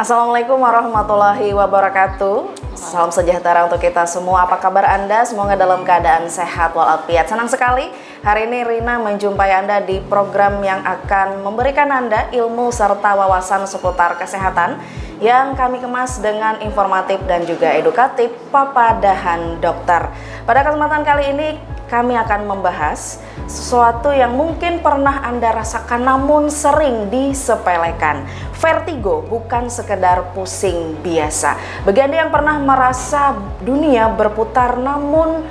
Assalamualaikum warahmatullahi wabarakatuh. Salam sejahtera untuk kita semua. Apa kabar Anda? Semoga dalam keadaan sehat walafiat. Senang sekali hari ini Rina menjumpai Anda di program yang akan memberikan Anda ilmu serta wawasan seputar kesehatan yang kami kemas dengan informatif dan juga edukatif, Papadahan Dokter. Pada kesempatan kali ini kami akan membahas sesuatu yang mungkin pernah Anda rasakan namun sering disepelekan. Vertigo bukan sekedar pusing biasa. Bagi Anda yang pernah merasa dunia berputar namun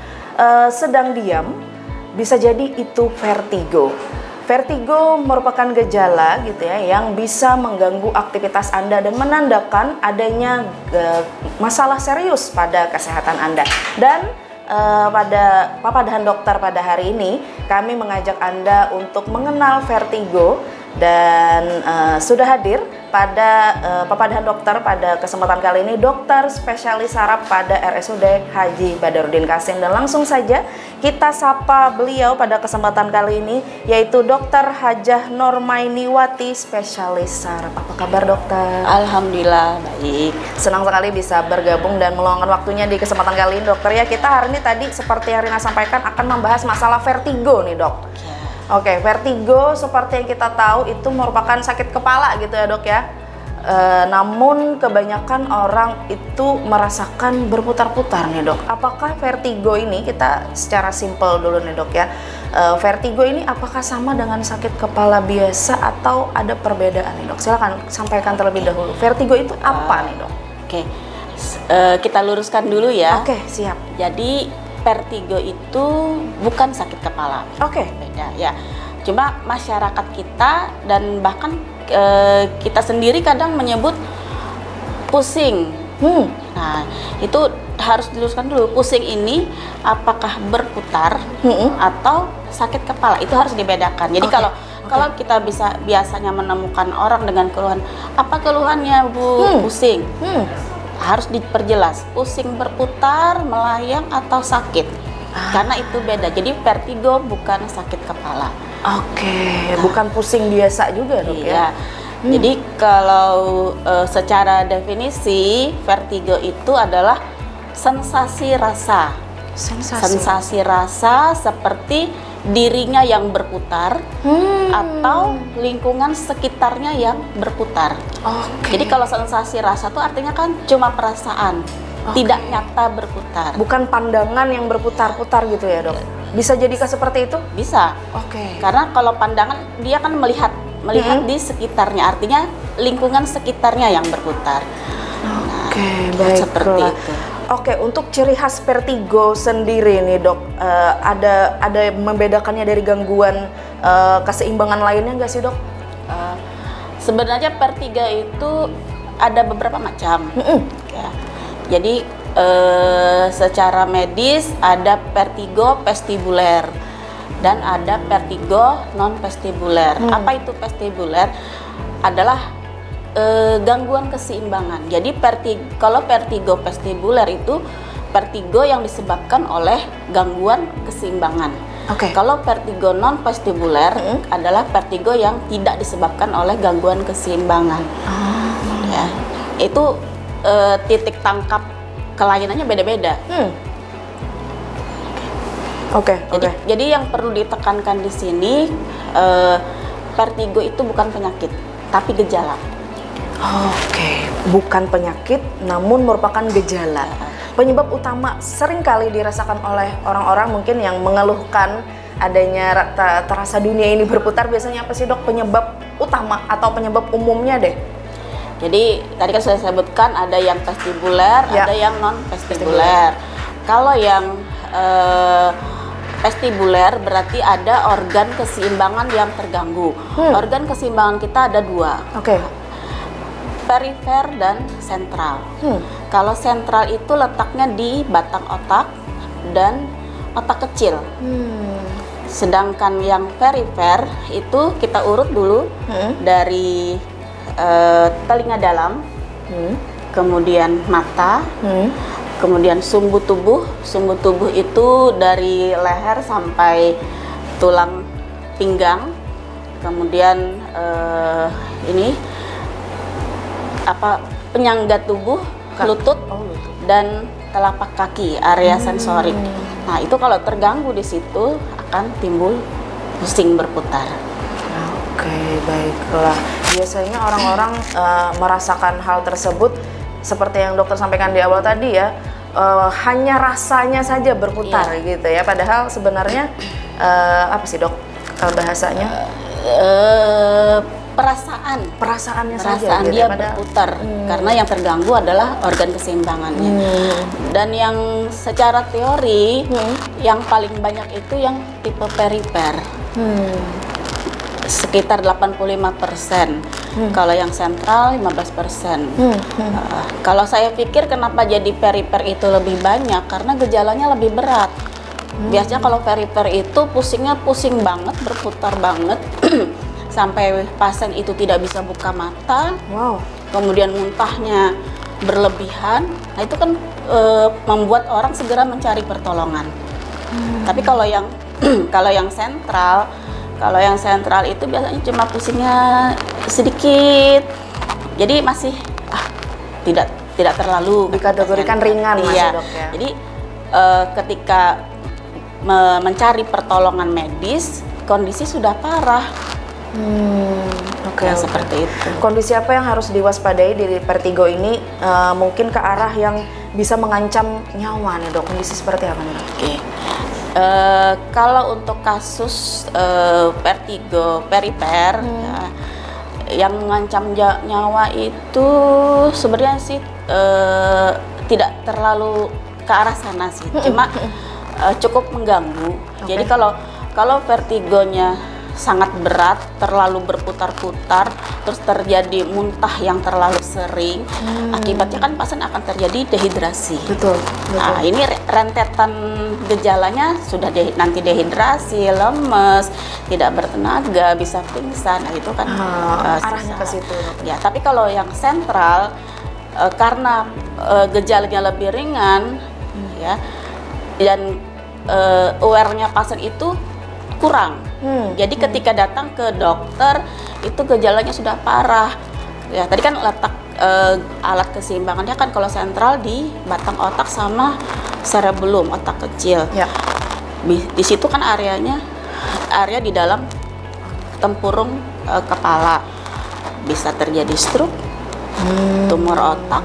sedang diam, bisa jadi itu vertigo. Vertigo merupakan gejala gitu ya yang bisa mengganggu aktivitas Anda dan menandakan adanya masalah serius pada kesehatan Anda. Dan pada Papadahan Dokter pada hari ini kami mengajak Anda untuk mengenal vertigo dan sudah hadir pada Papadahan Dokter pada kesempatan kali ini dokter spesialis saraf pada RSUD Haji Badarudin Qasim, dan langsung saja kita sapa beliau pada kesempatan kali ini yaitu Dokter Hajah Normainiwati spesialis saraf. Apa kabar dokter? Alhamdulillah baik. Senang sekali bisa bergabung dan meluangkan waktunya di kesempatan kali ini dokter ya. Kita hari ini tadi seperti yang Rina sampaikan akan membahas masalah vertigo nih dok. Oke, vertigo seperti yang kita tahu itu merupakan sakit kepala gitu ya dok ya. Namun kebanyakan orang itu merasakan berputar-putar nih dok. Apakah vertigo ini, kita secara simpel dulu nih dok ya, vertigo ini apakah sama dengan sakit kepala biasa atau ada perbedaan nih dok? Silakan sampaikan terlebih dahulu. Vertigo itu apa nih dok? Oke, kita luruskan dulu ya. Oke, siap. Jadi vertigo itu bukan sakit kepala. Oke. Beda ya. Cuma masyarakat kita dan bahkan kita sendiri kadang menyebut pusing. Nah, itu harus diluruskan dulu. Pusing ini apakah berputar atau sakit kepala? Itu harus dibedakan. Jadi kalau kita biasanya menemukan orang dengan keluhan, apa keluhannya Bu? Pusing. Harus diperjelas, pusing berputar, melayang atau sakit. Karena itu beda. Jadi vertigo bukan sakit kepala. Oke, bukan pusing biasa juga dok ya. Jadi kalau secara definisi vertigo itu adalah sensasi rasa. Sensasi rasa seperti dirinya yang berputar atau lingkungan sekitarnya yang berputar. Jadi kalau sensasi rasa itu artinya kan cuma perasaan, tidak nyata berputar. Bukan pandangan yang berputar-putar gitu ya dok? Bisa jadikah seperti itu? Bisa. Karena kalau pandangan dia kan melihat di sekitarnya, artinya lingkungan sekitarnya yang berputar. Baik. Seperti itu. Untuk ciri khas vertigo sendiri nih dok, ada membedakannya dari gangguan keseimbangan lainnya nggak sih dok? Sebenarnya vertigo itu ada beberapa macam. Ya. Jadi secara medis ada vertigo vestibuler dan ada vertigo non vestibuler. Apa itu vestibuler? Adalah gangguan keseimbangan. Jadi kalau vertigo vestibuler itu vertigo yang disebabkan oleh gangguan keseimbangan. Kalau vertigo non vestibuler adalah vertigo yang tidak disebabkan oleh gangguan keseimbangan. Ya, itu titik tangkap kelainannya beda-beda. Jadi yang perlu ditekankan di sini, vertigo itu bukan penyakit, tapi gejala. Bukan penyakit, namun merupakan gejala. Penyebab utama seringkali dirasakan oleh orang-orang mungkin yang mengeluhkan adanya terasa dunia ini berputar, biasanya apa sih dok penyebab utama atau penyebab umumnya deh? Jadi tadi kan sudah sebutkan ada yang vestibuler, ada yang non vestibuler. Kalau yang vestibuler berarti ada organ keseimbangan yang terganggu. Organ keseimbangan kita ada dua. Perifer dan sentral. Kalau sentral itu letaknya di batang otak dan otak kecil. Sedangkan yang perifer itu kita urut dulu dari telinga dalam, kemudian mata, kemudian sumbu tubuh. Sumbu tubuh itu dari leher sampai tulang pinggang. Kemudian penyangga tubuh, lutut, dan telapak kaki, area sensorik. Nah, itu kalau terganggu di situ akan timbul pusing berputar. Oke, baiklah. Biasanya orang-orang merasakan hal tersebut seperti yang dokter sampaikan di awal tadi ya, hanya rasanya saja berputar gitu ya. Padahal sebenarnya apa sih dok bahasanya? Perasaannya saja gitu, dia berputar karena yang terganggu adalah organ keseimbangannya. Dan yang secara teori yang paling banyak itu yang tipe perifer, sekitar 85%. Kalau yang sentral 15%. Kalau saya pikir kenapa jadi perifer itu lebih banyak karena gejalanya lebih berat. Biasanya kalau perifer itu pusingnya pusing banget, berputar banget. Sampai pasien itu tidak bisa buka mata, kemudian muntahnya berlebihan. Nah itu kan membuat orang segera mencari pertolongan. Tapi kalau yang kalau yang sentral itu biasanya cuma pusingnya sedikit, jadi masih tidak terlalu dikategorikan ringan iya. Masih dok ya. Jadi ketika mencari pertolongan medis, kondisi sudah parah. Seperti itu. Kondisi apa yang harus diwaspadai di vertigo ini? Mungkin ke arah yang bisa mengancam nyawa nih dok. Kondisi seperti apa nih dok? Kalau untuk kasus vertigo perifer yang mengancam nyawa itu sebenarnya sih tidak terlalu ke arah sana sih. Cuma cukup mengganggu. Jadi kalau vertigonya sangat berat, terlalu berputar-putar, terus terjadi muntah yang terlalu sering, akibatnya kan pasien akan terjadi dehidrasi. Betul. Nah, ini rentetan gejalanya sudah nanti dehidrasi, lemes, tidak bertenaga, bisa pingsan. Nah, itu kan arahnya ke situ. Ya, tapi kalau yang sentral karena gejalanya lebih ringan, ya, dan aware-nya pasien itu kurang. Jadi ketika datang ke dokter itu gejalanya sudah parah. Ya, tadi kan letak alat keseimbangannya kan kalau sentral di batang otak sama cerebellum, otak kecil. Ya. Di situ kan area di dalam tempurung kepala. Bisa terjadi stroke, tumor otak,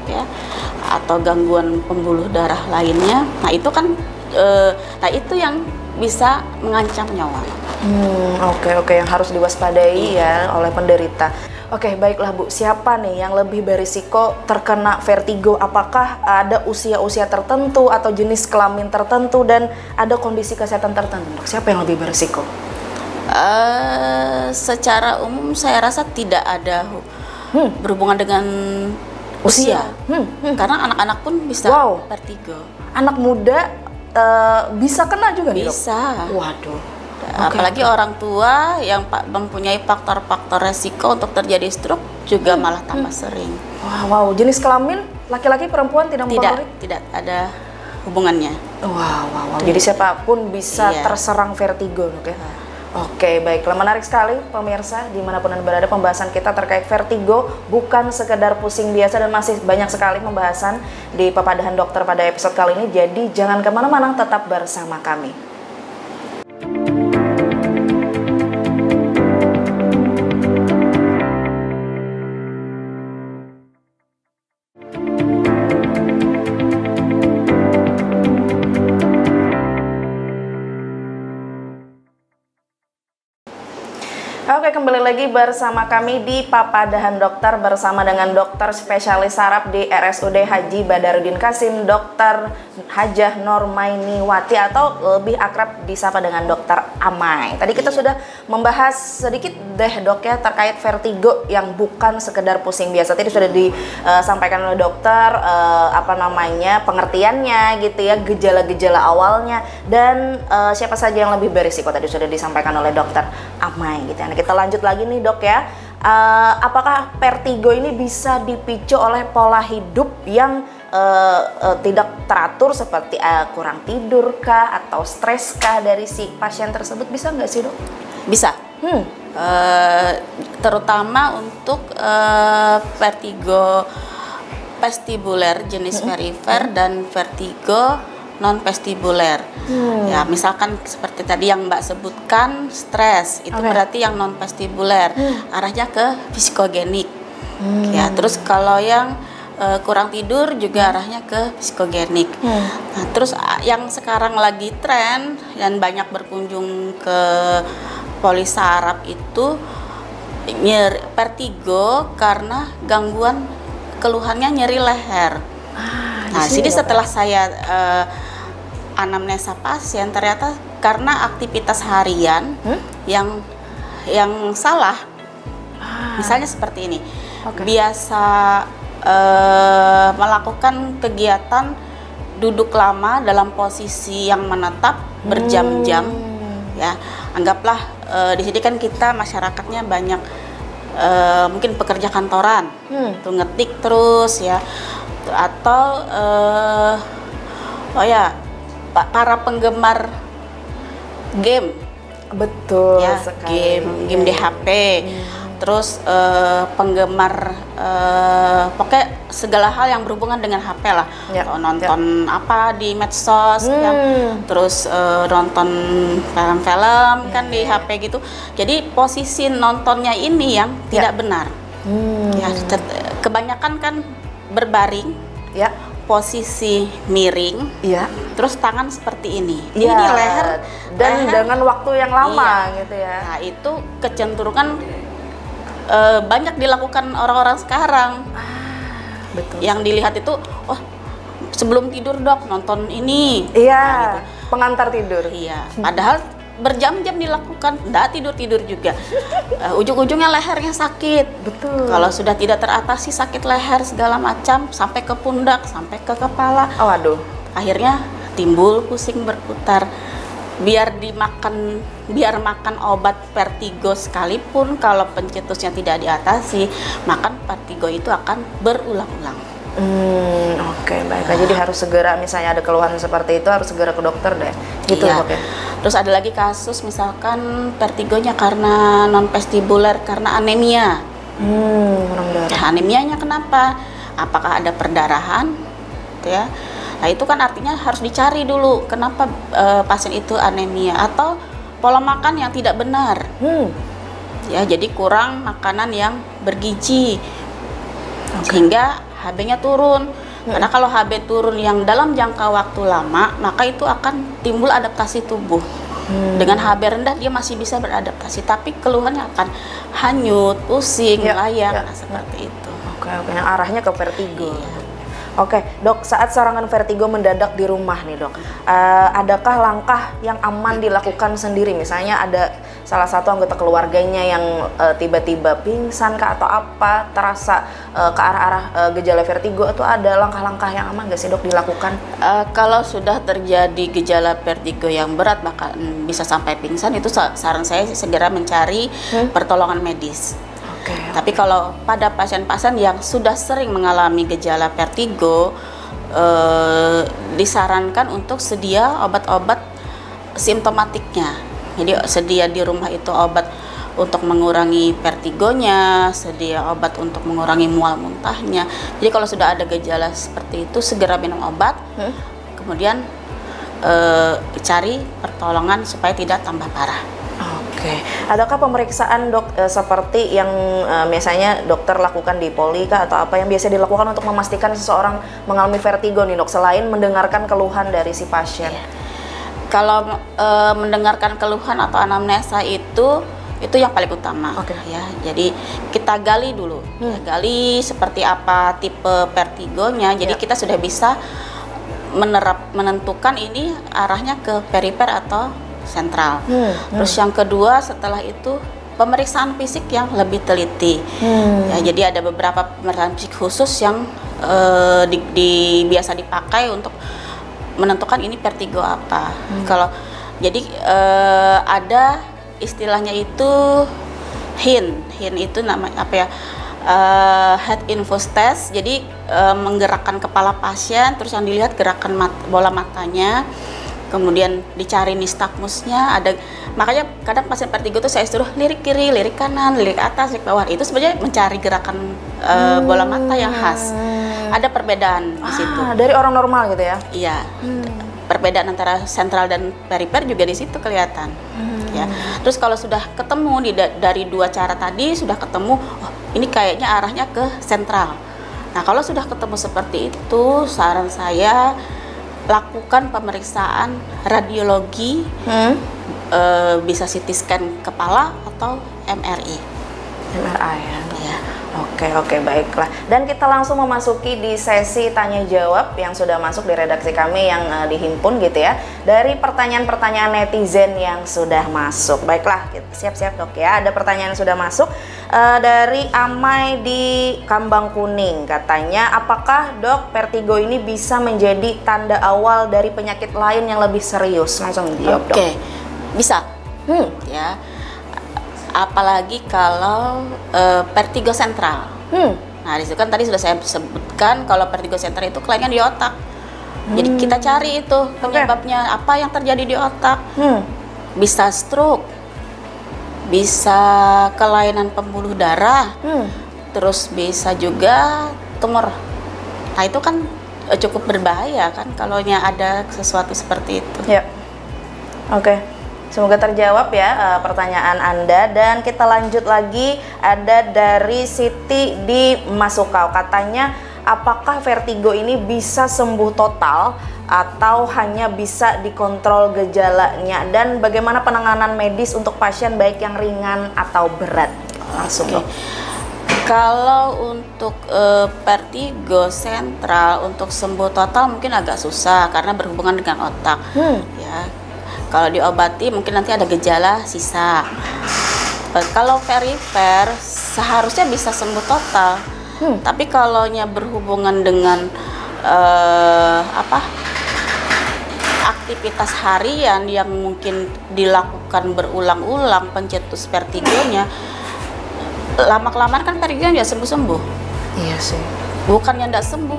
ya, atau gangguan pembuluh darah lainnya. Nah, itu kan itu yang bisa mengancam nyawa. Oke, yang harus diwaspadai ya oleh penderita. Oke, baiklah Bu. Siapa nih yang lebih berisiko terkena vertigo? Apakah ada usia-usia tertentu atau jenis kelamin tertentu dan ada kondisi kesehatan tertentu? Siapa yang lebih berisiko? Secara umum saya rasa tidak ada berhubungan dengan usia. Karena anak-anak pun bisa vertigo. Anak muda bisa kena juga nih, bisa. Waduh. Apalagi orang tua yang mempunyai faktor-faktor resiko untuk terjadi stroke juga malah tambah sering. Wow. Jenis kelamin laki-laki perempuan tidak mempengaruhi? Tidak ada hubungannya. Wow. Jadi siapapun bisa terserang vertigo, oke? Oke, baiklah, menarik sekali pemirsa, dimanapun Anda berada. Pembahasan kita terkait vertigo bukan sekedar pusing biasa dan masih banyak sekali pembahasan di Papadahan Dokter pada episode kali ini. Jadi jangan kemana-mana, tetap bersama kami. Oke, kembali lagi bersama kami di Papadahan Dokter bersama dengan dokter spesialis saraf di RSUD Haji Badarudin Qasim, Dr. Hajah Normainiwati atau lebih akrab disapa dengan Dokter Amai. Tadi kita sudah membahas sedikit deh dok ya terkait vertigo yang bukan sekedar pusing biasa. Tadi sudah disampaikan oleh dokter pengertiannya gitu ya, gejala-gejala awalnya dan siapa saja yang lebih berisiko tadi sudah disampaikan oleh Dokter Amai gitu ya. Nah, kita lanjut lagi nih dok ya, apakah vertigo ini bisa dipicu oleh pola hidup yang tidak teratur seperti kurang tidur kah atau stres kah dari si pasien tersebut, bisa nggak sih dok? Bisa. Terutama untuk vertigo vestibuler jenis perifer dan vertigo non vestibuler. Ya, misalkan seperti tadi yang Mbak sebutkan stres, itu berarti yang non vestibuler, arahnya ke psikogenik. Ya, terus kalau yang kurang tidur juga arahnya ke psikogenik. Nah, terus yang sekarang lagi tren dan banyak berkunjung ke polisaraf itu vertigo karena gangguan keluhannya nyeri leher. Nah, jadi setelah saya anamnesa pasien, ternyata karena aktivitas harian yang salah. Misalnya seperti ini, biasa melakukan kegiatan duduk lama dalam posisi yang menetap berjam-jam, ya. Anggaplah di sini kan kita masyarakatnya banyak mungkin pekerja kantoran, tuh ngetik terus ya, atau para penggemar game, betul ya, sekali. game di HP. Terus penggemar pokoknya segala hal yang berhubungan dengan HP lah, nonton apa di medsos, ya. Terus nonton film-film kan di HP gitu. Jadi posisi nontonnya ini yang tidak benar. Ya, kebanyakan kan berbaring, posisi miring, terus tangan seperti ini. Ini leher dan dengan waktu yang lama gitu ya. Nah, itu kecenderungan banyak dilakukan orang-orang sekarang. Betul. Yang dilihat itu, oh sebelum tidur dok nonton ini. Iya, gitu. Pengantar tidur. Iya, padahal berjam-jam dilakukan, nggak tidur-tidur juga. Ujung-ujungnya lehernya sakit. Betul. Kalau sudah tidak teratasi sakit leher segala macam, sampai ke pundak, sampai ke kepala. Oh, aduh. Akhirnya timbul pusing berputar. Biar makan obat vertigo sekalipun, kalau pencetusnya tidak diatasi, makan vertigo itu akan berulang-ulang. Oke, baik. Jadi harus segera, misalnya ada keluhan seperti itu, harus segera ke dokter deh. Gitu ya. Terus ada lagi kasus misalkan vertigonya karena non vestibuler karena anemia. Kurang darah. Nah, anemianya kenapa? Apakah ada perdarahan? Gitu ya. Nah, itu kan artinya harus dicari dulu kenapa pasien itu anemia, atau pola makan yang tidak benar. Ya, jadi kurang makanan yang bergizi. Sehingga HB-nya turun. Karena kalau HB turun yang dalam jangka waktu lama, maka itu akan timbul adaptasi tubuh. Dengan HB rendah dia masih bisa beradaptasi, tapi keluhannya akan hanyut, pusing, layang, seperti itu. Yang arahnya ke vertigo. Oke, dok, saat serangan vertigo mendadak di rumah nih dok, adakah langkah yang aman dilakukan sendiri? Misalnya ada salah satu anggota keluarganya yang tiba-tiba pingsan kah atau apa, terasa ke arah-arah gejala vertigo, itu ada langkah-langkah yang aman nggak sih dok dilakukan? Kalau sudah terjadi gejala vertigo yang berat, bahkan bisa sampai pingsan, itu saran saya segera mencari pertolongan medis. Tapi kalau pada pasien-pasien yang sudah sering mengalami gejala vertigo, disarankan untuk sedia obat-obat simptomatiknya. Jadi sedia di rumah itu obat untuk mengurangi vertigonya, sedia obat untuk mengurangi mual muntahnya. Jadi kalau sudah ada gejala seperti itu, segera minum obat, kemudian cari pertolongan supaya tidak tambah parah. Oke, adakah pemeriksaan dok seperti yang biasanya dokter lakukan di poli kah, atau apa yang biasa dilakukan untuk memastikan seseorang mengalami vertigo nih dok, selain mendengarkan keluhan dari si pasien? Kalau mendengarkan keluhan atau anamnesa itu yang paling utama. Ya, jadi kita gali dulu, gali seperti apa tipe vertigonya. Jadi kita sudah bisa menentukan ini arahnya ke perifer atau sentral. Terus yang kedua setelah itu pemeriksaan fisik yang lebih teliti. Ya, jadi ada beberapa pemeriksaan fisik khusus yang biasa dipakai untuk menentukan ini vertigo apa. Kalau jadi ada istilahnya itu HIN itu namanya apa ya? Head infus test. Jadi menggerakkan kepala pasien, terus yang dilihat gerakan bola matanya. kemudian dicari nistagmusnya ada, makanya kadang pasien vertigo tuh saya suruh lirik kiri, lirik kanan, lirik atas, lirik bawah. Itu sebenarnya mencari gerakan bola mata yang khas. Ada perbedaan di situ. Dari orang normal gitu ya? Iya. Perbedaan antara sentral dan perifer juga di situ kelihatan. Ya. Terus kalau sudah ketemu dari dua cara tadi sudah ketemu, oh ini kayaknya arahnya ke sentral. Nah kalau sudah ketemu seperti itu, saran saya lakukan pemeriksaan radiologi, bisa CT scan kepala atau MRI. MRI ya. Ya. Oke, baiklah. Dan kita langsung memasuki di sesi tanya jawab yang sudah masuk di redaksi kami yang dihimpun gitu ya. Dari pertanyaan-pertanyaan netizen yang sudah masuk. Baiklah, siap-siap dok ya. Ada pertanyaan yang sudah masuk dari Amai di Kambang Kuning. Katanya, apakah dok vertigo ini bisa menjadi tanda awal dari penyakit lain yang lebih serius? Langsung dijawab dok. Oke, bisa. Ya. Apalagi kalau vertigo sentral. Nah, disitu kan tadi sudah saya sebutkan kalau vertigo sentral itu kelainan di otak. Jadi kita cari itu penyebabnya apa yang terjadi di otak. Bisa stroke, bisa kelainan pembuluh darah, terus bisa juga tumor. Nah, itu kan cukup berbahaya kan kalau ada sesuatu seperti itu. Ya. Oke. Semoga terjawab ya pertanyaan Anda. Dan kita lanjut lagi, ada dari Siti di Masukau. Katanya, apakah vertigo ini bisa sembuh total atau hanya bisa dikontrol gejalanya? Dan bagaimana penanganan medis untuk pasien baik yang ringan atau berat? Langsung dok. Kalau untuk vertigo sentral untuk sembuh total mungkin agak susah karena berhubungan dengan otak. Ya. Kalau diobati mungkin nanti ada gejala sisa. Kalau perifer seharusnya bisa sembuh total. Tapi kalau berhubungan dengan aktivitas harian yang mungkin dilakukan berulang-ulang pencetus vertigonya, lama-kelamaan kan vertigonya sembuh-sembuh. Iya sih. Bukannya tidak sembuh,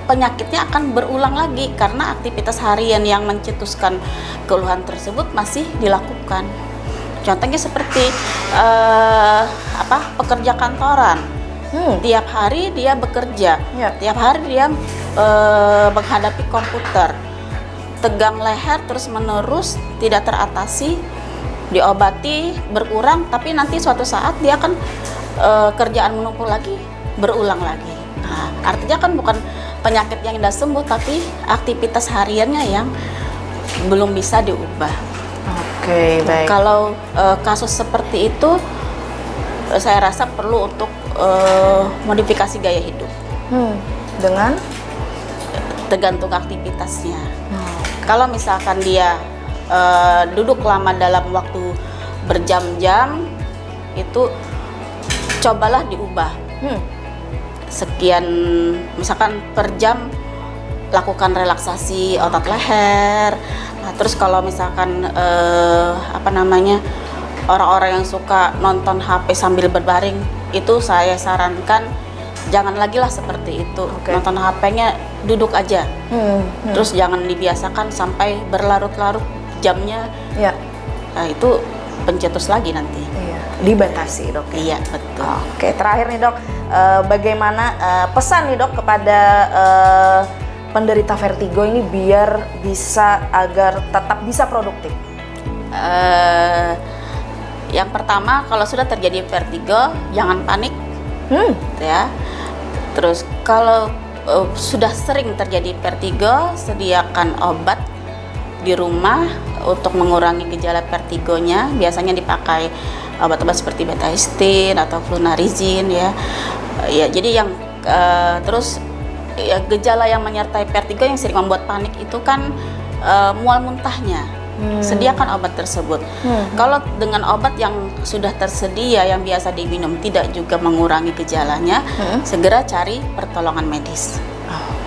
penyakitnya akan berulang lagi karena aktivitas harian yang mencetuskan keluhan tersebut masih dilakukan. Contohnya seperti pekerja kantoran. Tiap hari dia bekerja, tiap hari dia menghadapi komputer, tegang leher terus menerus tidak teratasi, diobati berkurang, tapi nanti suatu saat dia akan kerjaan menumpuk lagi, berulang lagi. Nah, artinya kan bukan penyakit yang tidak sembuh, tapi aktivitas hariannya yang belum bisa diubah. Oke, baik. Kalau kasus seperti itu, saya rasa perlu untuk modifikasi gaya hidup. Dengan? Tergantung aktivitasnya. Kalau misalkan dia duduk lama dalam waktu berjam-jam, itu cobalah diubah. Sekian, misalkan per jam lakukan relaksasi otot leher. Nah, terus kalau misalkan orang-orang yang suka nonton HP sambil berbaring, itu saya sarankan jangan lagi lah seperti itu. Nonton HP-nya duduk aja. Terus jangan dibiasakan sampai berlarut-larut jamnya. Nah, itu pencetus lagi nanti. Dibatasi dok. Iya, betul. Oke, terakhir nih dok, bagaimana pesan nih dok kepada penderita vertigo ini biar bisa agar tetap bisa produktif? Yang pertama, kalau sudah terjadi vertigo jangan panik, ya. Terus kalau sudah sering terjadi vertigo, sediakan obat di rumah untuk mengurangi gejala vertigonya. Biasanya dipakai obat-obat seperti betaistin atau flunarizin ya. Jadi yang terus ya, gejala yang menyertai vertigo yang sering membuat panik itu kan mual muntahnya. Sediakan obat tersebut. Kalau dengan obat yang sudah tersedia yang biasa diminum tidak juga mengurangi gejalanya, segera cari pertolongan medis.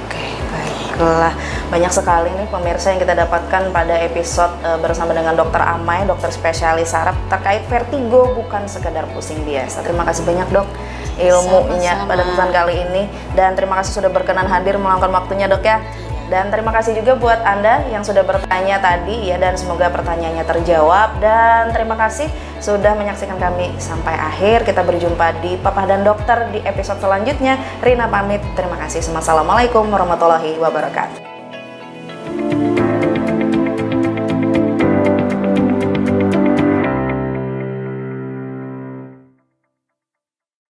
Oke, baiklah. Banyak sekali nih pemirsa yang kita dapatkan pada episode bersama dengan Dokter Amai, dokter spesialis saraf terkait vertigo bukan sekedar pusing biasa. Terima kasih banyak dok ilmunya pada pesan kali ini, dan terima kasih sudah berkenan hadir meluangkan waktunya dok ya. Dan terima kasih juga buat Anda yang sudah bertanya tadi ya, dan semoga pertanyaannya terjawab. Dan terima kasih sudah menyaksikan kami sampai akhir. Kita berjumpa di Papa dan Dokter di episode selanjutnya. Rina pamit. Terima kasih. Assalamualaikum warahmatullahi wabarakatuh.